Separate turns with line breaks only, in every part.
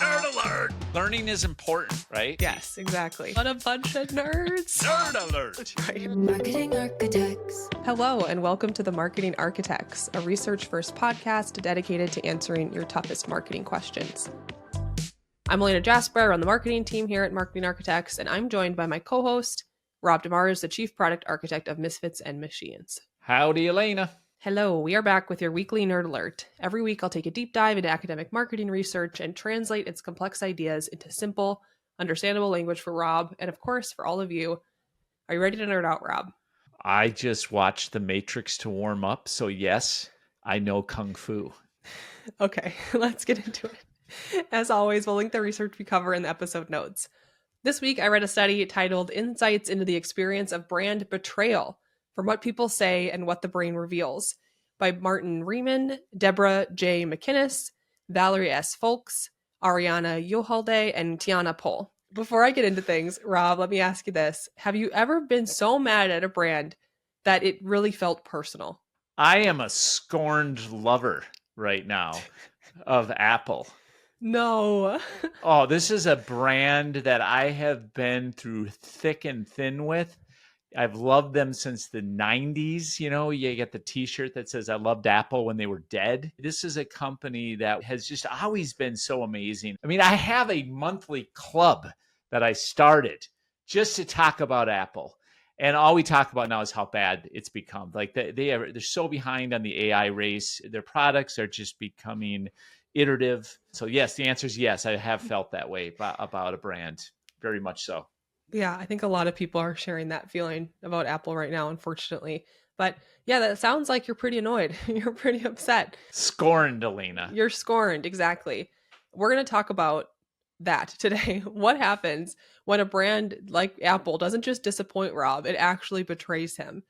Nerd alert! Learning is important, right?
Yes, exactly. What a bunch of nerds.
Nerd alert!
Right.
Marketing Architects.
Hello, and welcome to the Marketing Architects, a research-first podcast dedicated to answering your toughest marketing questions. I'm Elena Jasper. I run the marketing team here at Marketing Architects, and I'm joined by my co-host, Rob DeMars, the Chief Product Architect of Misfits and Machines.
Howdy, Elena.
Hello, we are back with your weekly Nerd Alert. Every week I'll take a deep dive into academic marketing research and translate its complex ideas into simple, understandable language for Rob, and of course for all of you. Are you ready to nerd out, Rob?
I just watched The Matrix to warm up, so yes, I know Kung Fu.
Okay, let's get into it. As always, we'll link the research we cover in the episode notes. This week I read a study titled Insights into the Experience of Brand Betrayal, From What People Say and What the Brain Reveals, by Martin Riemann, Deborah J. McInnes, Valerie S. Folks, Ariana Yohalde, and Tiana Pohl. Before I get into things, Rob, let me ask you this. Have you ever been so mad at a brand that it really felt personal?
I am a scorned lover right now of Apple.
No.
Oh, this is a brand that I have been through thick and thin with. I've loved them since the 90s. You know, you get the t-shirt that says I loved Apple when they were dead. This is a company that has just always been so amazing. I mean, I have a monthly club that I started just to talk about Apple. And all we talk about now is how bad it's become. Like they're so behind on the AI race. Their products are just becoming iterative. So yes, the answer is yes. I have felt that way about a brand, very much so.
Yeah, I think a lot of people are sharing that feeling about Apple right now, unfortunately. But yeah, that sounds like you're pretty annoyed. You're pretty upset.
Scorned, Elena.
You're scorned, exactly. We're going to talk about that today. What happens when a brand like Apple doesn't just disappoint Rob, it actually betrays him?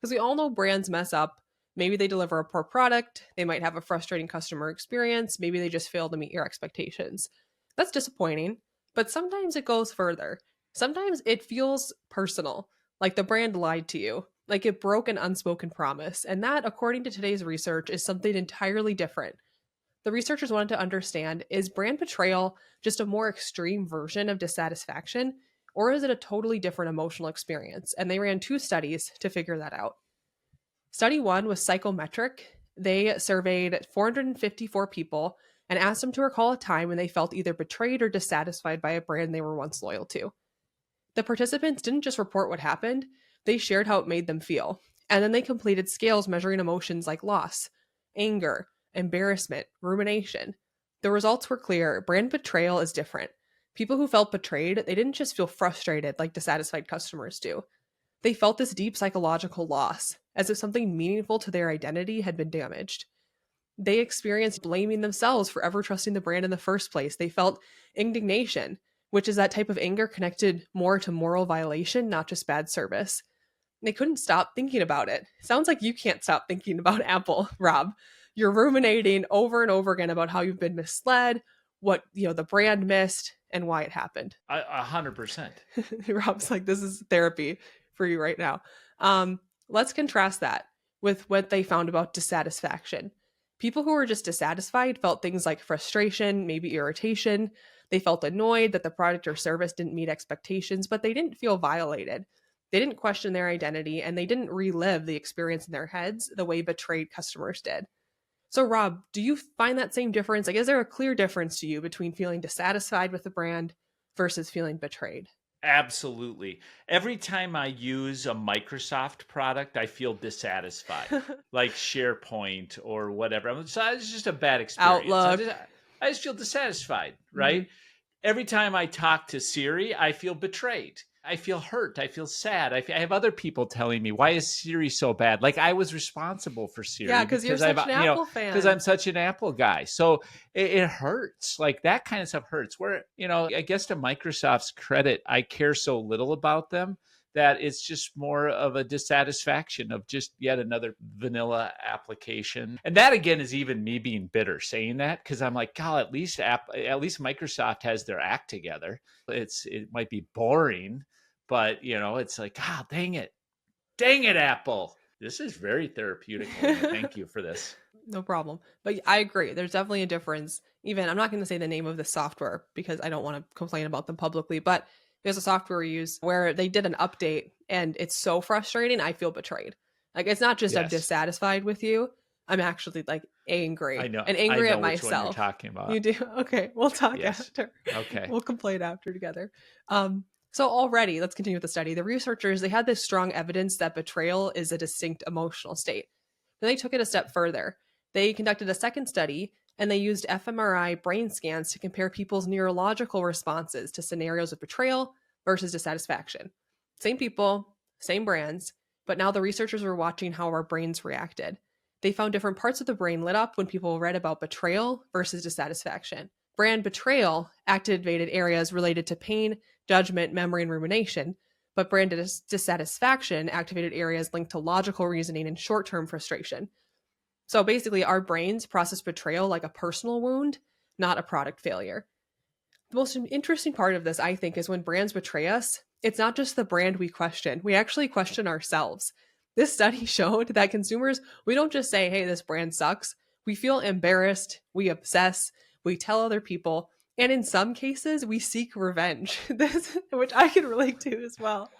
Because we all know brands mess up. Maybe they deliver a poor product. They might have a frustrating customer experience. Maybe they just fail to meet your expectations. That's disappointing, but sometimes it goes further. Sometimes it feels personal, like the brand lied to you, like it broke an unspoken promise. And that, according to today's research, is something entirely different. The researchers wanted to understand, is brand betrayal just a more extreme version of dissatisfaction, or is it a totally different emotional experience? And they ran 2 studies to figure that out. Study 1 was psychometric. They surveyed 454 people and asked them to recall a time when they felt either betrayed or dissatisfied by a brand they were once loyal to. The participants didn't just report what happened, they shared how it made them feel. And then they completed scales measuring emotions like loss, anger, embarrassment, rumination. The results were clear. Brand betrayal is different. People who felt betrayed, they didn't just feel frustrated like dissatisfied customers do. They felt this deep psychological loss, as if something meaningful to their identity had been damaged. They experienced blaming themselves for ever trusting the brand in the first place. They felt indignation, which is that type of anger connected more to moral violation, not just bad service. They couldn't stop thinking about it. Sounds like you can't stop thinking about Apple, Rob. You're ruminating over and over again about how you've been misled, what the brand missed, and why it happened.
100%.
Rob's like, this is therapy for you right now. Let's contrast that with what they found about dissatisfaction. People who were just dissatisfied felt things like frustration, maybe irritation. They felt annoyed that the product or service didn't meet expectations, but they didn't feel violated. They didn't question their identity, and they didn't relive the experience in their heads the way betrayed customers did. So, Rob, do you find that same difference? Like, is there a clear difference to you between feeling dissatisfied with the brand versus feeling betrayed?
Absolutely. Every time I use a Microsoft product, I feel dissatisfied, like SharePoint or whatever. It's just a bad experience.
Outlook.
I just feel dissatisfied, right? Mm-hmm. Every time I talk to Siri, I feel betrayed. I feel hurt. I feel sad. I have other people telling me, why is Siri so bad? Like I was responsible for Siri.
Yeah, because you're such an Apple fan.
Because I'm such an Apple guy. So it hurts. Like that kind of stuff hurts. Where, I guess to Microsoft's credit, I care so little about them that it's just more of a dissatisfaction of just yet another vanilla application. And that again is even me being bitter saying that, because I'm like, God, at least Microsoft has their act together. It might be boring, but it's like, God, dang it, Apple. This is very therapeutic. Elena. Thank you for this.
No problem. But I agree. There's definitely a difference. Even I'm not going to say the name of the software because I don't want to complain about them publicly, but there's a software we use where they did an update and it's so frustrating. I feel betrayed. Like it's not just I'm
Yes.
dissatisfied with you. I'm actually like angry.
I know.
And angry
I
at
know which one you're
myself.
talking about.
You do? Okay. We'll talk
Yes.
after.
Okay.
We'll complain after together. So already, let's continue with the study. The researchers, they had this strong evidence that betrayal is a distinct emotional state. Then they took it a step further. They conducted a second study and they used fMRI brain scans to compare people's neurological responses to scenarios of betrayal versus dissatisfaction. Same people, same brands, but now the researchers were watching how our brains reacted. They found different parts of the brain lit up when people read about betrayal versus dissatisfaction. Brand betrayal activated areas related to pain, judgment, memory, and rumination, but brand dissatisfaction activated areas linked to logical reasoning and short-term frustration. So basically, our brains process betrayal like a personal wound, not a product failure. The most interesting part of this, I think, is when brands betray us, it's not just the brand we question. We actually question ourselves. This study showed that consumers, we don't just say, hey, this brand sucks. We feel embarrassed, we obsess, we tell other people, and in some cases, we seek revenge, which I can relate to as well.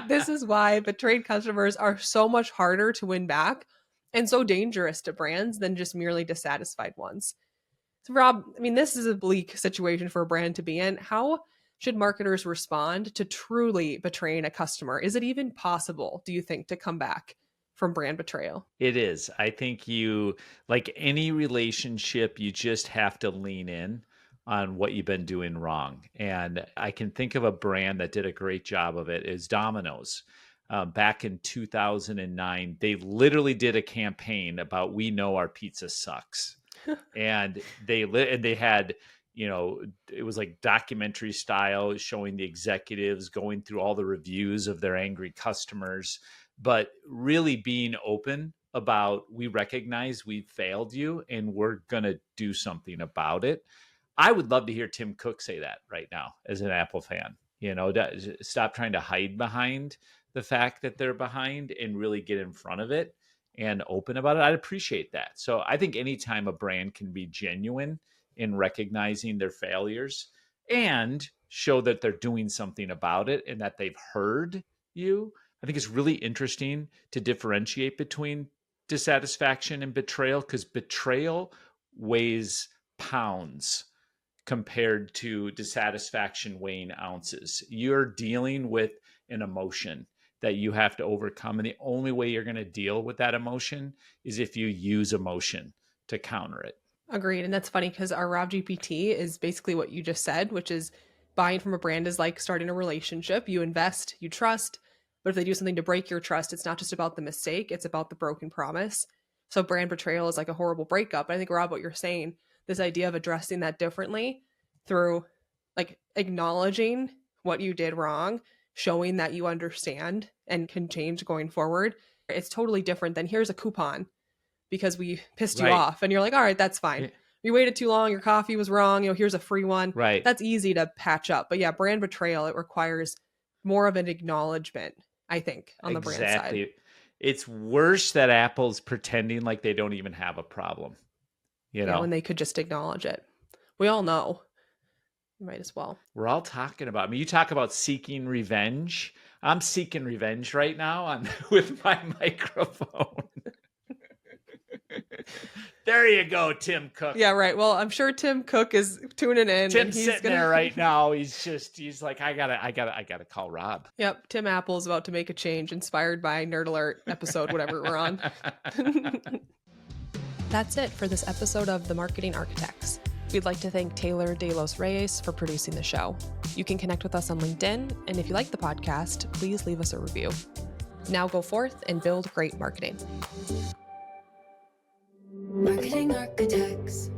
This is why betrayed customers are so much harder to win back and so dangerous to brands than just merely dissatisfied ones. So Rob, I mean, this is a bleak situation for a brand to be in. How should marketers respond to truly betraying a customer? Is it even possible, do you think, to come back from brand betrayal?
It is. I think you, like any relationship, you just have to lean in on what you've been doing wrong. And I can think of a brand that did a great job of it is Domino's. Back in 2009, they literally did a campaign about "We know our pizza sucks," and they had, you know, it was like documentary style, showing the executives going through all the reviews of their angry customers, but really being open about, we recognize we failed you and we're going to do something about it. I would love to hear Tim Cook say that right now as an Apple fan. You know, stop trying to hide behind the fact that they're behind and really get in front of it and open about it. I'd appreciate that. So I think anytime a brand can be genuine in recognizing their failures and show that they're doing something about it and that they've heard you, I think it's really interesting to differentiate between dissatisfaction and betrayal, because betrayal weighs pounds compared to dissatisfaction weighing ounces. You're dealing with an emotion that you have to overcome. And the only way you're going to deal with that emotion is if you use emotion to counter it.
Agreed. And that's funny because our Rob GPT is basically what you just said, which is buying from a brand is like starting a relationship. You invest, you trust, but if they do something to break your trust, it's not just about the mistake, it's about the broken promise. So brand betrayal is like a horrible breakup. I think, Rob, what you're saying, this idea of addressing that differently through like acknowledging what you did wrong, showing that you understand and can change going forward. It's totally different than here's a coupon because we pissed you off and you're like, all right, that's fine. Yeah. You waited too long. Your coffee was wrong. You know, here's a free one.
Right.
That's easy to patch up. But yeah, brand betrayal, it requires more of an acknowledgement, I think, on the brand side.
It's worse that Apple's pretending like they don't even have a problem. You know,
when they could just acknowledge it. We all know. Might as well.
We're all talking about, I mean, you talk about seeking revenge. I'm seeking revenge right now with my microphone. There you go, Tim Cook.
Yeah, right. Well, I'm sure Tim Cook is tuning in.
Tim's sitting there right now. He's like, I gotta call Rob.
Yep. Tim Apple's about to make a change inspired by Nerd Alert episode, whatever we're on. That's it for this episode of The Marketing Architects. We'd like to thank Taylor De Los Reyes for producing the show. You can connect with us on LinkedIn, and if you like the podcast, please leave us a review. Now go forth and build great marketing.
Marketing Architects.